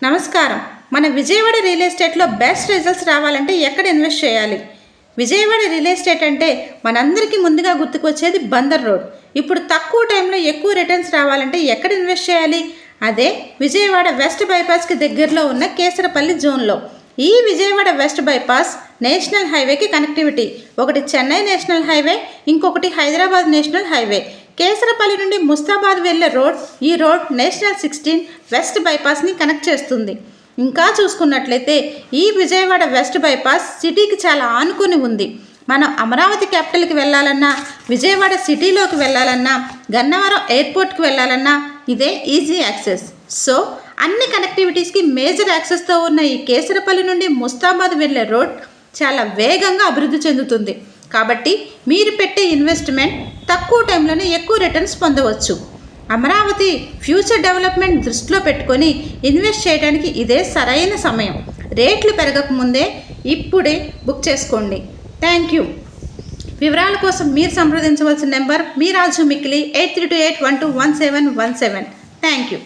నమస్కారం. మన విజయవాడ రియల్ ఎస్టేట్లో బెస్ట్ రిజల్ట్స్ రావాలంటే ఎక్కడ ఇన్వెస్ట్ చేయాలి? విజయవాడ రియల్ ఎస్టేట్ అంటే మనందరికీ ముందుగా గుర్తుకొచ్చేది బందర్ రోడ్. ఇప్పుడు తక్కువ టైంలో ఎక్కువ రిటర్న్స్ రావాలంటే ఎక్కడ ఇన్వెస్ట్ చేయాలి? అదే విజయవాడ వెస్ట్ బైపాస్కి దగ్గరలో ఉన్న కేసరపల్లి జోన్లో. ఈ విజయవాడ వెస్ట్ బైపాస్ నేషనల్ హైవేకి కనెక్టివిటీ. ఒకటి చెన్నై నేషనల్ హైవే, ఇంకొకటి హైదరాబాద్ నేషనల్ హైవే. కేసరపల్లి నుండి ముస్తాబాద్ వెళ్ళే రోడ్, ఈ రోడ్ నేషనల్ 16 వెస్ట్ బైపాస్ని కనెక్ట్ చేస్తుంది. ఇంకా చూసుకున్నట్లయితే ఈ విజయవాడ వెస్ట్ బైపాస్ సిటీకి చాలా ఆనుకొని ఉంది. మనం అమరావతి క్యాపిటల్కి వెళ్ళాలన్నా, విజయవాడ సిటీలోకి వెళ్ళాలన్నా, గన్నవరం ఎయిర్పోర్ట్కి వెళ్ళాలన్నా ఇదే ఈజీ యాక్సెస్. సో అన్ని కనెక్టివిటీస్కి మేజర్ యాక్సెస్తో ఉన్న ఈ కేసరపల్లి నుండి ముస్తాబాద్ వెళ్ళే రోడ్ చాలా వేగంగా అభివృద్ధి చెందుతుంది. కాబట్టి మీరు పెట్టే ఇన్వెస్ట్మెంట్ తక్కువ టైంలోనే ఎక్కువ రిటర్న్స్ పొందవచ్చు. అమరావతి ఫ్యూచర్ డెవలప్మెంట్ దృష్టిలో పెట్టుకొని ఇన్వెస్ట్ చేయడానికి ఇదే సరైన సమయం. రేట్లు పెరగకముందే ఇప్పుడే బుక్ చేసుకోండి. Thank you. వివరాల కోసం మీరు సంప్రదించవలసిన నెంబర్ మీ రాజు మిక్కిలి 8328121717. Thank you.